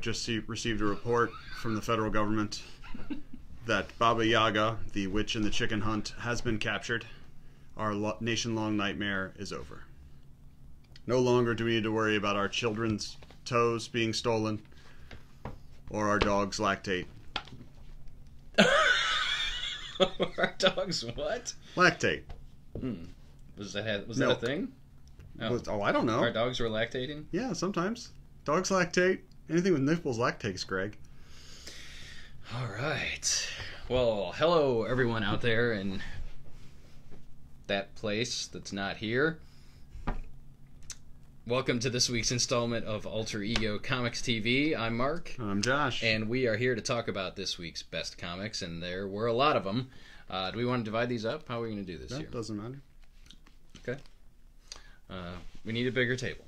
just received a report from the federal government that Baba Yaga, the witch in the chicken hunt, has been captured. Our nation-long nightmare is over. No longer do we need to worry about our children's toes being stolen or our dog's lactate. Our dogs what? Lactate. Was that a thing? I don't know. Our dogs were lactating? Yeah, sometimes. Dogs lactate. Anything with nipples lactates, Greg. All right. Well, hello everyone out there in that place that's not here. Welcome to this week's installment of Alter Ego Comics TV. I'm Mark. I'm Josh. And we are here to talk about this week's best comics, and there were a lot of them. Do we want to divide these up? How are we going to do this here? Doesn't matter. Okay. We need a bigger table.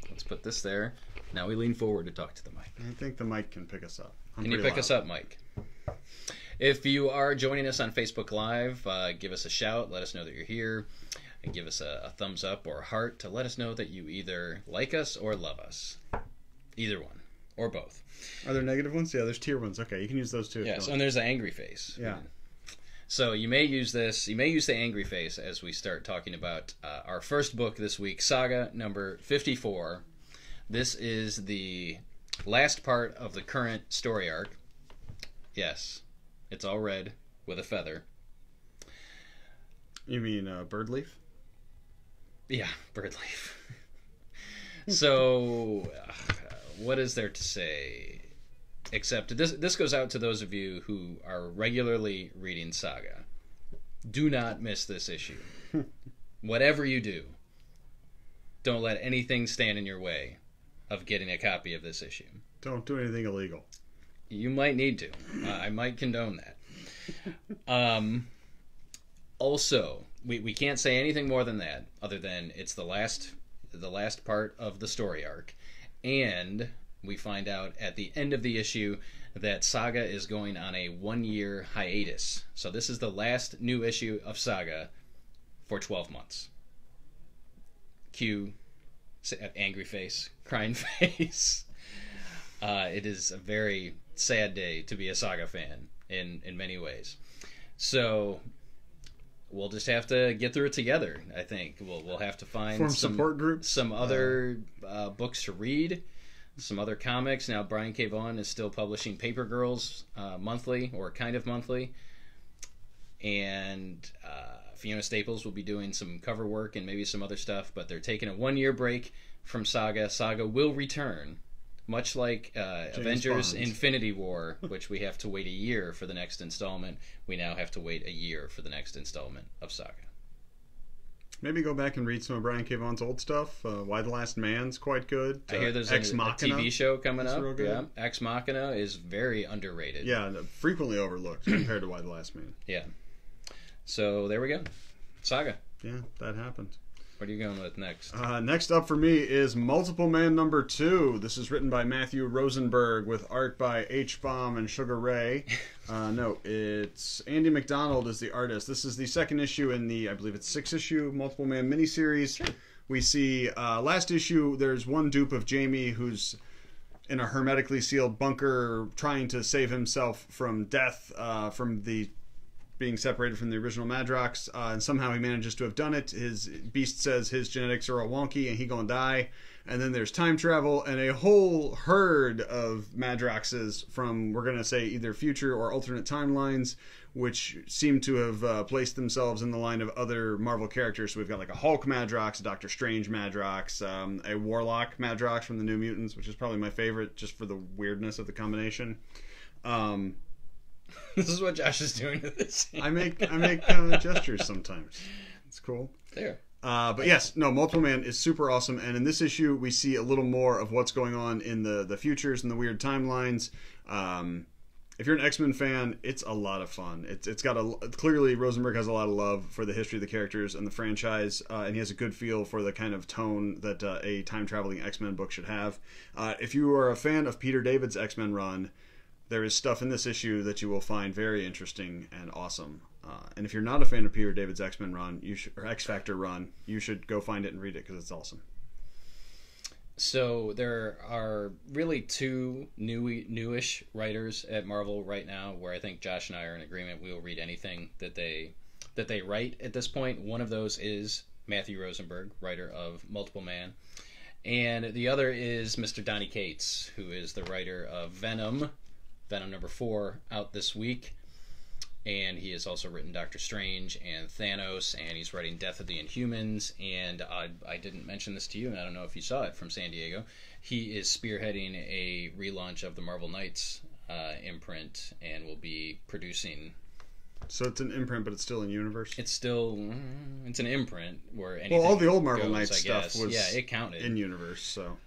Let's put this there. Now we lean forward to talk to the mic. I think the mic can pick us up. Can you pick us up, Mike? If you are joining us on Facebook Live, give us a shout. Let us know that you're here. And give us a thumbs up or a heart to let us know that you either like us or love us. Either one. Or both. Are there negative ones? Yeah, there's tier ones. Okay, you can use those too. Yes, and there's the angry face. Yeah. So you may use this. You may use the angry face as we start talking about our first book this week, Saga number 54. This is the last part of the current story arc. Yes, it's all red with a feather. You mean Birdleaf? Yeah, Birdleaf. So, what is there to say? Except this goes out to those of you who are regularly reading Saga. Do not miss this issue. Whatever you do, don't let anything stand in your way of getting a copy of this issue. Don't do anything illegal. You might need to. I might condone that. Also, we can't say anything more than that, other than it's the last part of the story arc, and we find out at the end of the issue that Saga is going on a 1-year hiatus. So this is the last new issue of Saga for 12 months. Cue angry face, crying face. It is a very sad day to be a Saga fan in many ways. So we'll just have to get through it together. I think we'll have to find some support groups, some other books to read, some other comics. Now Brian K. Vaughan is still publishing Paper Girls monthly, or kind of monthly, and Fiona Staples will be doing some cover work and maybe some other stuff. But they're taking a 1-year break from Saga. Saga will return. Much like Avengers Infinity War, which we have to wait a year for the next installment, we now have to wait a year for the next installment of Saga. Maybe go back and read some of Brian K. Vaughan's old stuff. Why the Last Man's quite good. I hear there's a TV show coming up. Yeah, Ex Machina is very underrated. Yeah, frequently overlooked compared to Why the Last Man. Yeah. So there we go. Saga. Yeah, that happened. What are you going with next? Next up for me is Multiple Man number 2. This is written by Matthew Rosenberg with art by H-Bomb and Sugar Ray. No, it's Andy McDonald is the artist. This is the second issue in the, I believe it's 6-issue Multiple Man miniseries. Sure. We see last issue, there's one dupe of Jamie who's in a hermetically sealed bunker trying to save himself from death from the being separated from the original Madrox, and somehow he manages to have done it. His beast says his genetics are all wonky and he gonna die. And then there's time travel and a whole herd of Madroxes from, we're gonna say, either future or alternate timelines, which seem to have placed themselves in the line of other Marvel characters. So we've got like a Hulk Madrox, a Doctor Strange Madrox, a Warlock Madrox from the New Mutants, which is probably my favorite just for the weirdness of the combination. This is what Josh is doing to this. I make gestures sometimes. It's cool. There. But yes, no, Multiple Man is super awesome, and in this issue we see a little more of what's going on in the futures and the weird timelines. If you're an X-Men fan, it's a lot of fun. It's got clearly Rosenberg has a lot of love for the history of the characters and the franchise, and he has a good feel for the kind of tone that a time-traveling X-Men book should have. If you are a fan of Peter David's X-Men run, there is stuff in this issue that you will find very interesting and awesome. And if you're not a fan of Peter David's X-Men run, or X-Factor run, you should go find it and read it because it's awesome. So there are really two newish writers at Marvel right now, where I think Josh and I are in agreement. We will read anything that they write at this point. One of those is Matthew Rosenberg, writer of Multiple Man, and the other is Mr. Donny Cates, who is the writer of Venom number 4, out this week. And he has also written Doctor Strange and Thanos, and he's writing Death of the Inhumans. And I didn't mention this to you, and I don't know if you saw it from San Diego. He is spearheading a relaunch of the Marvel Knights imprint, and will be producing. So it's an imprint, but it's still in universe. It's an imprint where anything. Well, all the old Marvel goes, Knights stuff was it counted in universe. So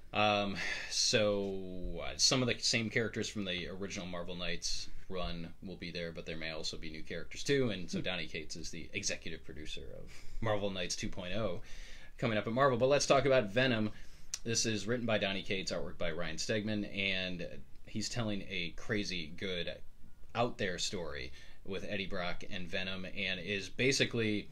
some of the same characters from the original Marvel Knights run will be there, but there may also be new characters too. And so Donny Cates is the executive producer of Marvel Knights 2.0 coming up at Marvel. But let's talk about Venom. This is written by Donny Cates, artwork by Ryan Stegman, and he's telling a crazy good out there story with Eddie Brock and Venom, and is basically,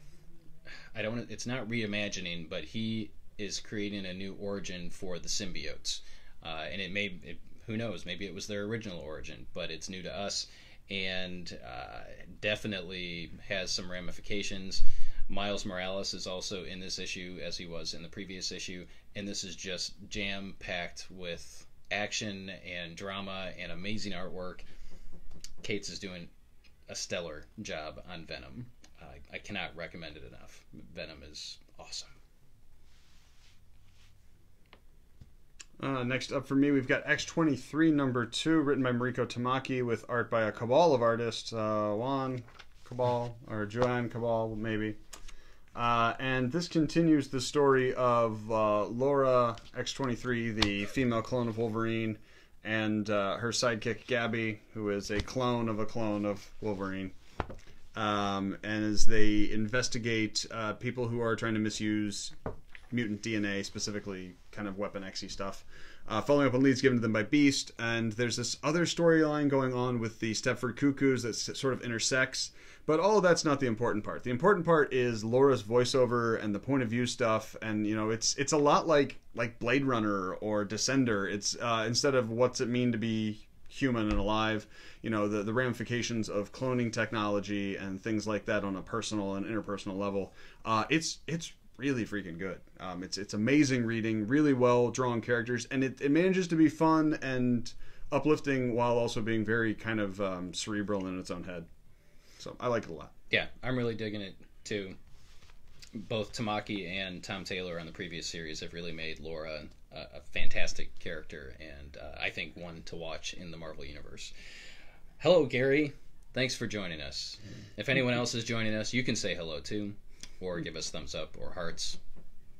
it's not reimagining, but he is creating a new origin for the symbiotes. And who knows, maybe it was their original origin, but it's new to us, and definitely has some ramifications. Miles Morales is also in this issue, as he was in the previous issue, and this is just jam-packed with action and drama and amazing artwork. Cates is doing a stellar job on Venom. I cannot recommend it enough. Venom is awesome. Next up for me, we've got X23 number 2, written by Mariko Tamaki, with art by a cabal of artists, Juan Cabal, or Joanne Cabal, maybe. And this continues the story of Laura X23, the female clone of Wolverine, and her sidekick Gabby, who is a clone of Wolverine. And as they investigate people who are trying to misuse mutant DNA, specifically kind of Weapon X-y stuff, following up on leads given to them by Beast. And there's this other storyline going on with the Stepford Cuckoos that sort of intersects, but all of that's not the important part. The important part is Laura's voiceover and the point of view stuff, and it's a lot like Blade Runner or Descender. It's instead of what's it mean to be human and alive, the ramifications of cloning technology and things like that on a personal and interpersonal level. It's really freaking good. It's amazing reading, really well drawn characters, and it manages to be fun and uplifting while also being very kind of cerebral in its own head. So I like it a lot. Yeah, I'm really digging it too. Both Tamaki and Tom Taylor on the previous series have really made Laura a fantastic character, and I think one to watch in the Marvel Universe. Hello, Gary. Thanks for joining us. If anyone else is joining us, you can say hello too, or give us thumbs up or hearts,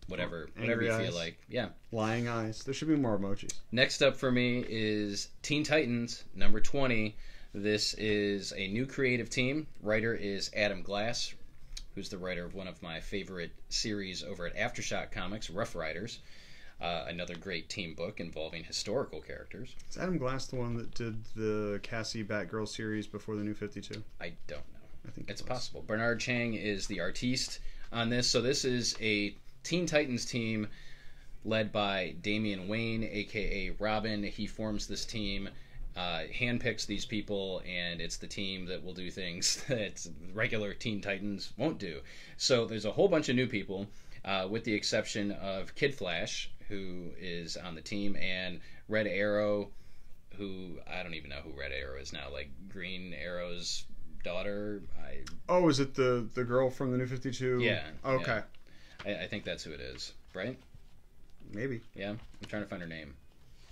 whatever you feel like. Yeah. Lying eyes. There should be more emojis. Next up for me is Teen Titans number 20. This is a new creative team. Writer is Adam Glass, who's the writer of one of my favorite series over at Aftershock Comics, Rough Riders. Another great team book involving historical characters. Is Adam Glass the one that did the Cassie Batgirl series before the New 52? I don't know. I think it's possible. Bernard Chang is the artiste on this. So this is a Teen Titans team led by Damian Wayne, a.k.a. Robin. He forms this team, handpicks these people, and it's the team that will do things that regular Teen Titans won't do. So there's a whole bunch of new people, with the exception of Kid Flash, who is on the team, and Red Arrow, who I don't even know who Red Arrow is now, like Green Arrow's daughter. Is it the girl from the New 52? Yeah. Okay. Yeah. I think that's who it is, right? Maybe. Yeah. I'm trying to find her name.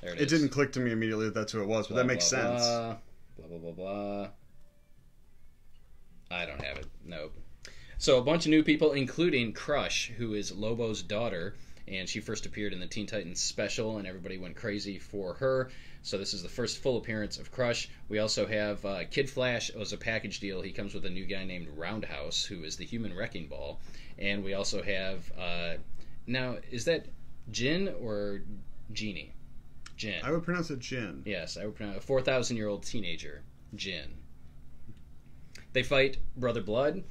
There it is. It didn't click to me immediately that that's who it was, but that makes sense. Blah, blah, blah, blah. I don't have it. Nope. So a bunch of new people, including Crush, who is Lobo's daughter, and she first appeared in the Teen Titans special, and everybody went crazy for her. So this is the first full appearance of Crush. We also have Kid Flash as a package deal. He comes with a new guy named Roundhouse, who is the Human Wrecking Ball. And we also have, now, is that Jin or Genie? Jin. I would pronounce it Jin. Yes, I would pronounce a 4,000-year-old teenager, Jin. They fight Brother Blood.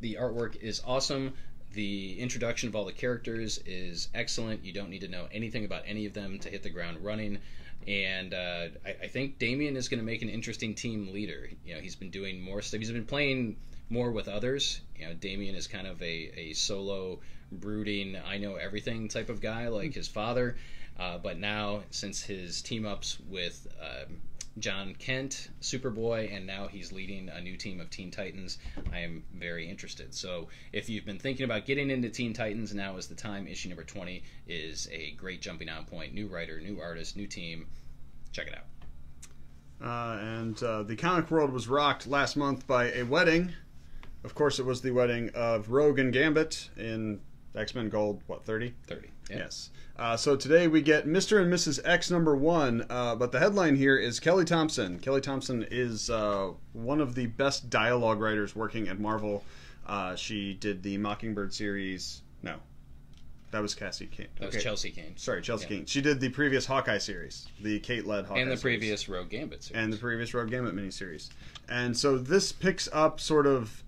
The artwork is awesome. The introduction of all the characters is excellent. You don't need to know anything about any of them to hit the ground running. And I think Damian is going to make an interesting team leader. He's been doing more stuff. He's been playing more with others. Damian is kind of a solo, brooding, I know everything type of guy like his father. But now, since his team-ups with John Kent, Superboy, and now he's leading a new team of Teen Titans, I am very interested. So if you've been thinking about getting into Teen Titans, now is the time. Issue number 20 is a great jumping on point. New writer, new artist, new team. Check it out. And the comic world was rocked last month by a wedding. Of course, it was the wedding of Rogue and Gambit in XMen Gold, 30? 30, yeah. Yes. So today we get Mr. and Mrs. X #1, but the headline here is Kelly Thompson. Kelly Thompson is one of the best dialogue writers working at Marvel. She did the Mockingbird series. No, that was Cassie Kane. That was Chelsea Kane. Sorry, Chelsea Kane. She did the previous Hawkeye series, the Kate-led Hawkeye and the series. previous Rogue Gambit series. And the previous Rogue Gambit miniseries. And so this picks up sort of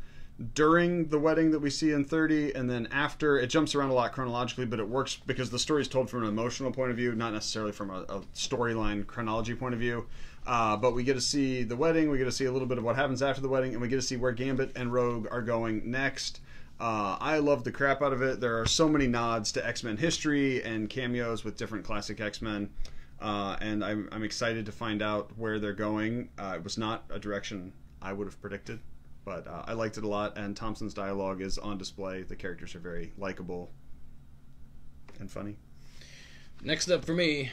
during the wedding that we see in 30, and then after. It jumps around a lot chronologically, but it works because the story is told from an emotional point of view, not necessarily from a storyline chronology point of view. But we get to see the wedding, we get to see a little bit of what happens after the wedding, and we get to see where Gambit and Rogue are going next. I love the crap out of it. There are so many nods to X-Men history and cameos with different classic X-Men, and I'm excited to find out where they're going. It was not a direction I would have predicted, but I liked it a lot, and Thompson's dialogue is on display. The characters are very likable and funny. Next up for me,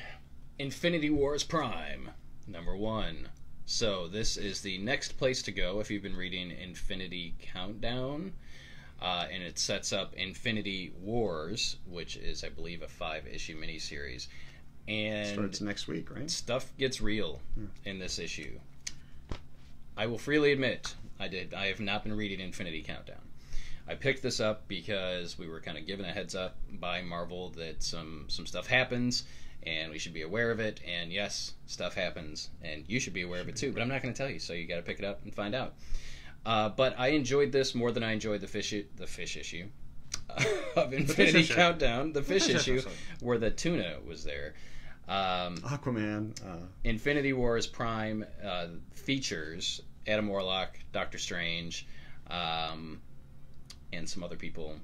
Infinity Wars Prime, #1. So this is the next place to go if you've been reading Infinity Countdown. And it sets up Infinity Wars, which is, I believe, a 5-issue miniseries. And starts next week, right? Stuff gets real in this issue. I will freely admit, I have not been reading Infinity Countdown. I picked this up because we were kind of given a heads up by Marvel that some stuff happens, and we should be aware of it. And yes, stuff happens, and you should be aware of it too. But I'm not going to tell you, so you got to pick it up and find out. But I enjoyed this more than I enjoyed the fish issue of Infinity Countdown, the fish issue where the tuna was there. Aquaman. Infinity Wars Prime features Adam Warlock, Doctor Strange, and some other people.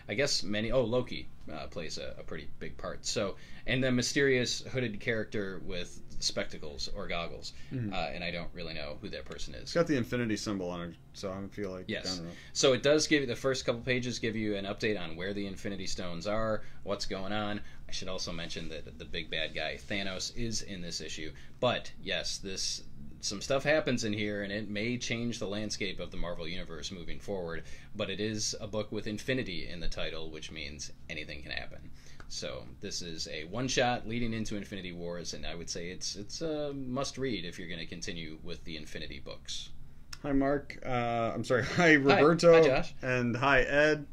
I guess Loki plays a pretty big part. So, and the mysterious hooded character with spectacles or goggles, and I don't really know who that person is. It's got the infinity symbol on it, so I feel like yes. I don't know. So it does give you the first couple pages give you an update on where the Infinity Stones are, what's going on. I should also mention that the big bad guy Thanos is in this issue. But yes, some stuff happens in here, and it may change the landscape of the Marvel Universe moving forward, but it is a book with infinity in the title, which means anything can happen. So this is a one-shot leading into Infinity Wars, and I would say it's a must-read if you're going to continue with the Infinity books. Hi, Mark. I'm sorry. Hi, Roberto. Hi, Josh. And hi, Ed.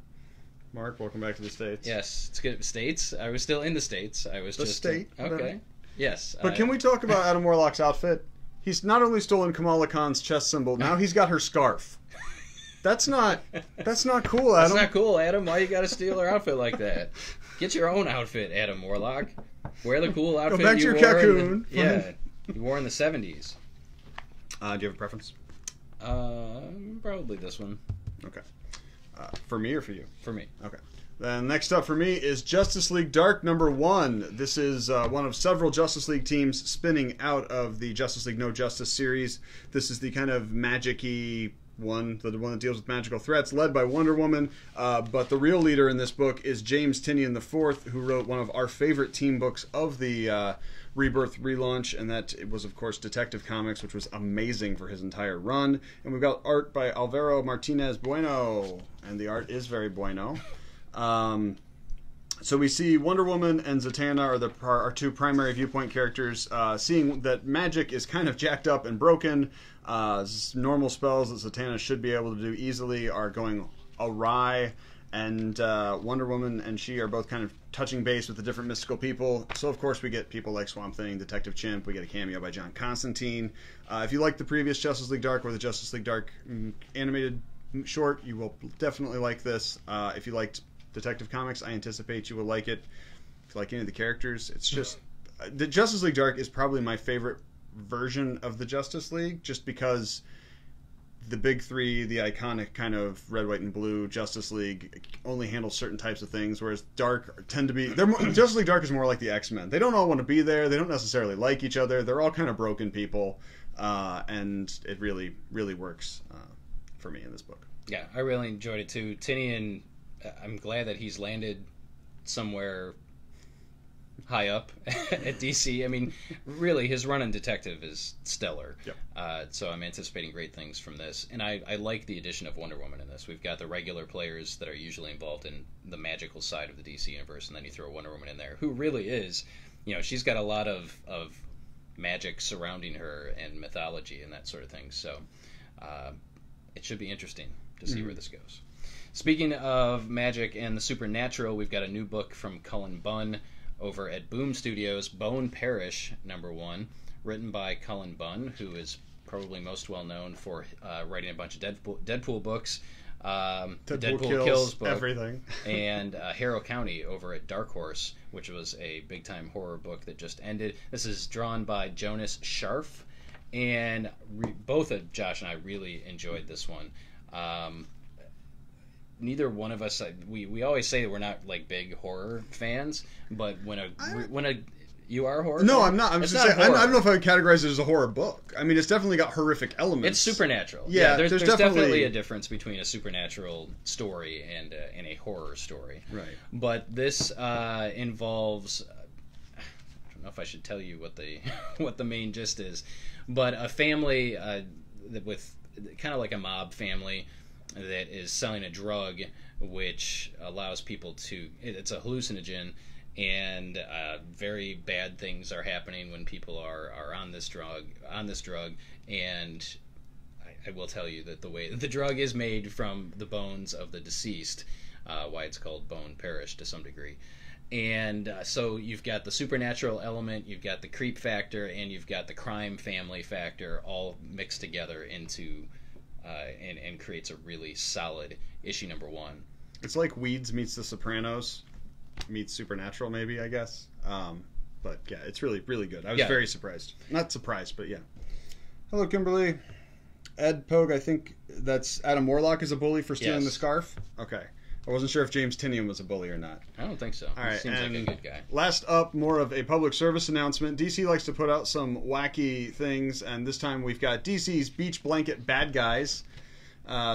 Mark, welcome back to the States. Yes, it's good. States? I was still in the States. I was the just... state. Okay. Whatever. Yes. But can we talk about Adam Warlock's outfit? He's not only stolen Kamala Khan's chest symbol, now he's got her scarf. That's not cool, Adam. That's not cool, Adam. Why you gotta steal her outfit like that? Get your own outfit, Adam Warlock. Wear the cool outfit Go back to your cocoon. You wore in the 70s. Do you have a preference? Probably this one. Okay. For me or for you? For me. Okay. Then next up for me is Justice League Dark #1. This is one of several Justice League teams spinning out of the Justice League No Justice series. This is the kind of magic-y one, the one that deals with magical threats, led by Wonder Woman. But the real leader in this book is James Tynion IV, who wrote one of our favorite team books of the Rebirth relaunch, and that it was, of course, Detective Comics, which was amazing for his entire run. And we've got art by Alvaro Martinez Bueno, and the art is very bueno. So we see Wonder Woman and Zatanna are our two primary viewpoint characters, seeing that magic is kind of jacked up and broken. Normal spells that Zatanna should be able to do easily are going awry, and Wonder Woman and she are both kind of touching base with the different mystical people. So of course we get people like Swamp Thing, Detective Chimp, we get a cameo by John Constantine. If you like the previous Justice League Dark or the Justice League Dark animated short, you will definitely like this. If you liked Detective Comics. I anticipate you will like it. If you like any of the characters, it's just the Justice League Dark is probably my favorite version of the Justice League, just because the big three, the iconic kind of red, white, and blue Justice League, only handles certain types of things, whereas Dark tend to be... Justice League Dark is more like the X-Men. They don't all want to be there. They don't necessarily like each other. They're all kind of broken people, and it really, really works for me in this book. Yeah, I really enjoyed it too. Tinian, I'm glad that he's landed somewhere high up at DC. I mean, really, his run in Detective is stellar. Yep. So I'm anticipating great things from this. And I like the addition of Wonder Woman in this. We've got the regular players that are usually involved in the magical side of the DC universe, and then you throw Wonder Woman in there, who really is, she's got a lot of magic surrounding her and mythology and that sort of thing. So it should be interesting to see where this goes. Speaking of magic and the supernatural, we've got a new book from Cullen Bunn over at Boom Studios, Bone Parish, #1, written by Cullen Bunn, who is probably most well known for writing a bunch of Deadpool books, Deadpool kills book, everything, and Harrow County over at Dark Horse, which was a big-time horror book that just ended. This is drawn by Jonas Scharf, and both of Josh and I really enjoyed this one. Neither one of us, we always say that we're not like big horror fans, but when you are a horror no fan? I'm not. I'm just saying, I don't know if I would categorize it as a horror book. I mean, it's definitely got horrific elements. It's supernatural. Yeah, there's definitely a difference between a supernatural story and a horror story. Right. But this involves, I don't know if I should tell you what the what the main gist is, but a family with kind of like a mob family that is selling a drug which allows people to... It's a hallucinogen, and very bad things are happening when people are on this drug. And I will tell you that the way that the drug is made from the bones of the deceased, why it's called Bone Parish to some degree. And so you've got the supernatural element, you've got the creep factor, and you've got the crime family factor all mixed together into... and creates a really solid issue #1. It's like Weeds meets The Sopranos meets Supernatural, maybe, I guess. But yeah, it's really, really good. I was very surprised. Not surprised, but yeah. Hello, Kimberly. Ed Pogue, I think that's Adam Warlock is a bully for stealing the scarf. Okay. I wasn't sure if James Tynion was a bully or not. I don't think so. All right, he seems like a good guy. Last up, more of a public service announcement. DC likes to put out some wacky things, and this time we've got DC's Beach Blanket Bad Guys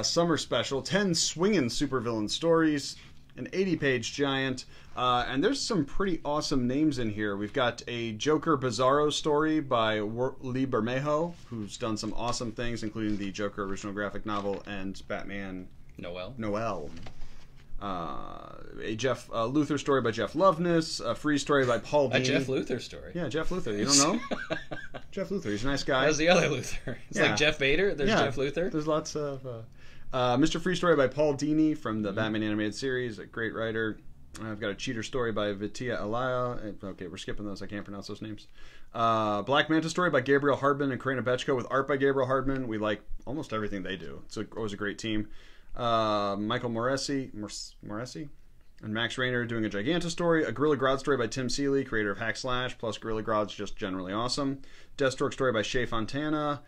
summer special, 10 swinging supervillain stories, an 80-page giant, and there's some pretty awesome names in here. We've got a Joker Bizarro story by Lee Bermejo, who's done some awesome things, including the Joker original graphic novel and Batman Noel. A Jeff Luthor story by Jeff Loveness, a free story by Paul Dini. A Jeff Luthor story? Yeah, Jeff Luthor. You don't know? Jeff Luthor. He's a nice guy. How's the other Luthor? It's like Jeff Bader. There's Jeff Luthor. There's lots of... Mr. Free story by Paul Dini from the Batman animated series. A great writer. I've got a cheater story by Vitia Alaya. Okay, we're skipping those. I can't pronounce those names. Black Manta story by Gabriel Hardman and Karina Bechko with art by Gabriel Hardman. We like almost everything they do. It's always a great team. Michael Moresi and Max Rayner doing a Giganta story. A Gorilla Grodd story by Tim Seeley, creator of Hack Slash, plus Gorilla Grodd's just generally awesome. Deathstroke story by Shea Fontana,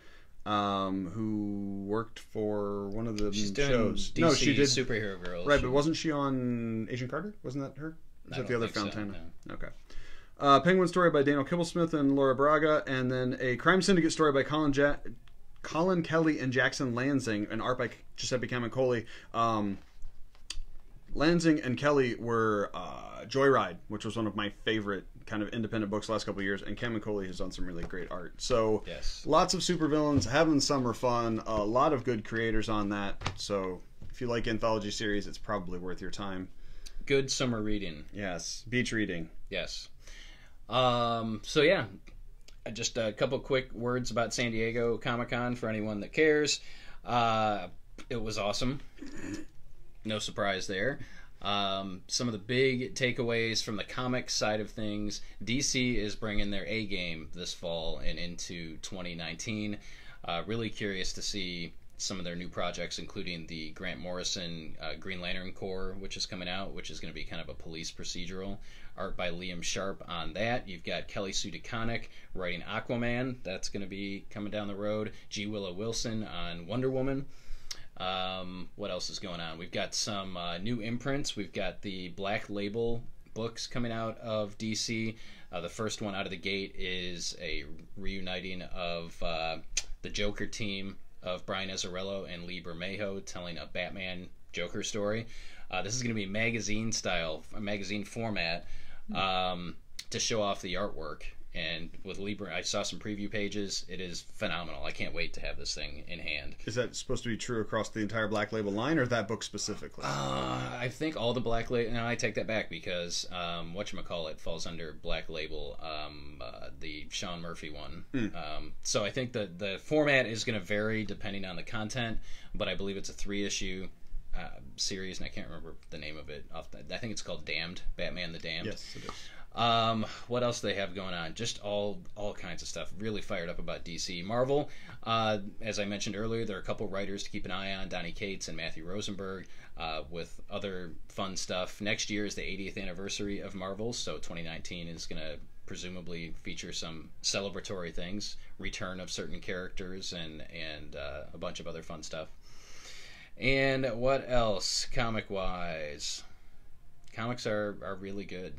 who worked for one of the shows. DC no, she did Superhero Girls. Right, but wasn't she on Agent Carter? Wasn't that her? Was that the other Fontana? So, no. Okay. Penguin story by Daniel Kibblesmith and Laura Braga, and then a Crime Syndicate story by Colin Kelly and Jackson Lansing, and art by Giuseppe Camicoli. Lansing and Kelly were Joyride, which was one of my favorite kind of independent books last couple of years, and Camicoli has done some really great art. So lots of supervillains, having summer fun, a lot of good creators on that. So if you like anthology series, it's probably worth your time. Good summer reading. Yes, beach reading. Yes. So yeah, just a couple quick words about San Diego Comic-Con for anyone that cares. It was awesome. No surprise there. Some of the big takeaways from the comic side of things. DC is bringing their A game this fall and into 2019. Really curious to see some of their new projects, including the Grant Morrison Green Lantern Corps, which is coming out, which is going to be kind of a police procedural. Art by Liam Sharp on that. You've got Kelly Sue DeConnick writing Aquaman. That's going to be coming down the road. G. Willow Wilson on Wonder Woman. What else is going on? We've got some new imprints. We've got the Black Label books coming out of DC. The first one out of the gate is a reuniting of the Joker team of Brian Azzarello and Lee Bermejo telling a Batman Joker story. This is going to be magazine style, a magazine format, to show off the artwork. And with Libra, I saw some preview pages. It is phenomenal. I can't wait to have this thing in hand. Is that supposed to be true across the entire Black Label line, or that book specifically? I think all the Black Label... No, I take that back because whatchamacallit falls under Black Label, the Sean Murphy one. So I think the format is going to vary depending on the content, but I believe it's a 3-issue series, and I can't remember the name of it. I think it's called Damned, Batman the Damned. Yes, it is. What else do they have going on? Just all kinds of stuff. Really fired up about DC. Marvel, as I mentioned earlier, there are a couple writers to keep an eye on, Donny Cates and Matthew Rosenberg, with other fun stuff. Next year is the 80th anniversary of Marvel, so 2019 is going to presumably feature some celebratory things, return of certain characters, and a bunch of other fun stuff. And what else, comic-wise? Comics are really good.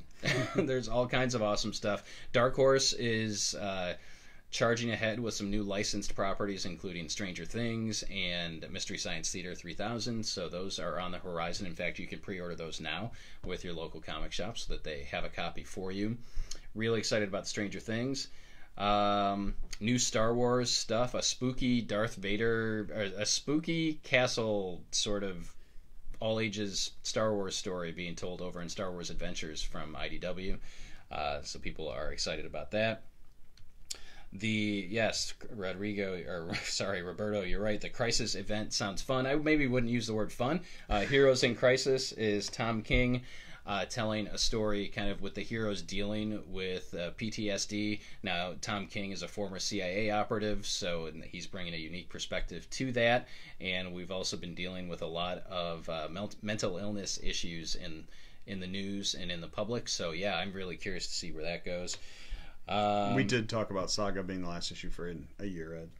There's all kinds of awesome stuff. Dark Horse is charging ahead with some new licensed properties, including Stranger Things and Mystery Science Theater 3000. So those are on the horizon. In fact, you can pre-order those now with your local comic shop so that they have a copy for you. Really excited about Stranger Things. New Star Wars stuff. A spooky Darth Vader, or a spooky castle sort of all ages Star Wars story being told over in Star Wars Adventures from IDW. So people are excited about that. Roberto, you're right. The Crisis event sounds fun. I maybe wouldn't use the word fun. Heroes in Crisis is Tom King telling a story kind of with the heroes dealing with PTSD. Now, Tom King is a former CIA operative, so he's bringing a unique perspective to that. And we've also been dealing with a lot of mental illness issues in the news and in the public. So, yeah, I'm really curious to see where that goes. We did talk about Saga being the last issue for a year, Ed.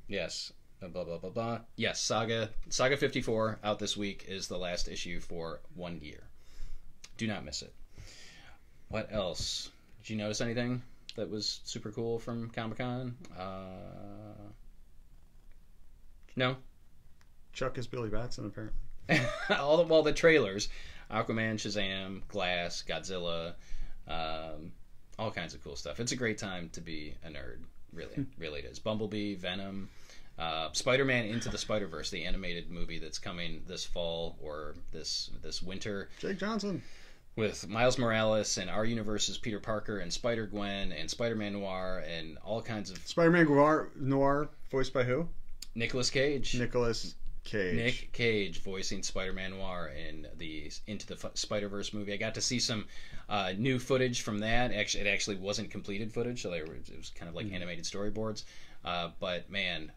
Yes. Blah, blah, blah, blah. Yes, Saga 54 out this week is the last issue for 1 year. Do not miss it. What else? Did you notice anything that was super cool from Comic-Con? No? Chuck is Billy Batson, apparently. the trailers. Aquaman, Shazam, Glass, Godzilla, all kinds of cool stuff. It's a great time to be a nerd. Really, really it is. Bumblebee, Venom, Spider-Man Into the Spider-Verse, the animated movie that's coming this fall or this winter. Jake Johnson. With Miles Morales and our universe's Peter Parker and Spider-Gwen and Spider-Man Noir and all kinds of... Spider-Man Noir, voiced by who? Nicolas Cage. Nick Cage voicing Spider-Man Noir in the Into the Spider-Verse movie. I got to see some new footage from that. Actually, it actually wasn't completed footage, so it was kind of like animated storyboards. But man,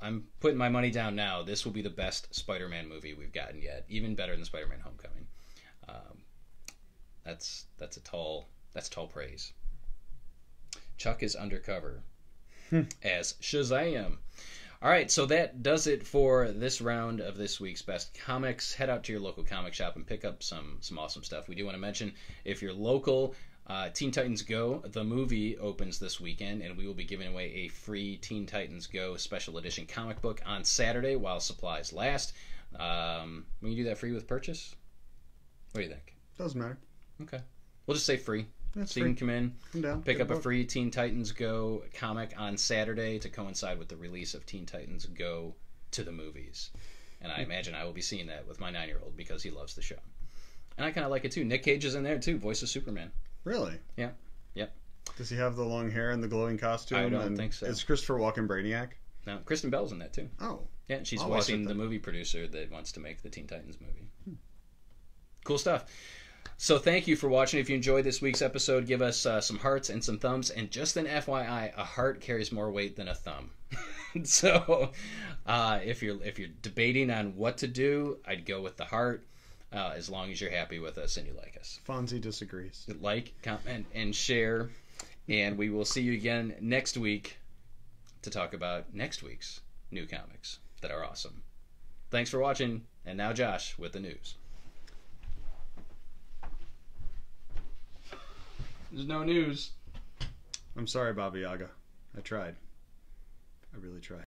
I'm putting my money down now. This will be the best Spider-Man movie we've gotten yet, even better than Spider-Man Homecoming. That's tall praise. Chuck is undercover as Shazam. All right, so that does it for this round of this week's Best Comics. Head out to your local comic shop and pick up some awesome stuff. We do want to mention, if you're local, Teen Titans Go, the movie, opens this weekend, and we will be giving away a free Teen Titans Go special edition comic book on Saturday while supplies last. We can do that free with purchase? What do you think? Doesn't matter. Okay. We'll just say free. That's so free. You can come in, come down, pick up a free Teen Titans Go comic on Saturday to coincide with the release of Teen Titans Go to the movies. And I imagine I will be seeing that with my 9-year-old because he loves the show. And I kind of like it too. Nick Cage is in there too, voice of Superman. Really? Yeah. Yep. Does he have the long hair and the glowing costume? I don't think so. Is Christopher Walken Brainiac? No, Kristen Bell's in that too. Oh. Yeah, she's voicing the movie producer that wants to make the Teen Titans movie. Cool stuff. So thank you for watching. If you enjoyed this week's episode, give us some hearts and some thumbs. And just an FYI, a heart carries more weight than a thumb. So if you're debating on what to do, I'd go with the heart, as long as you're happy with us and you like us. Fonzie disagrees. Like, comment, and share. And we will see you again next week to talk about next week's new comics that are awesome. Thanks for watching. And now Josh with the news. There's no news. I'm sorry, Baba Yaga. I tried. I really tried.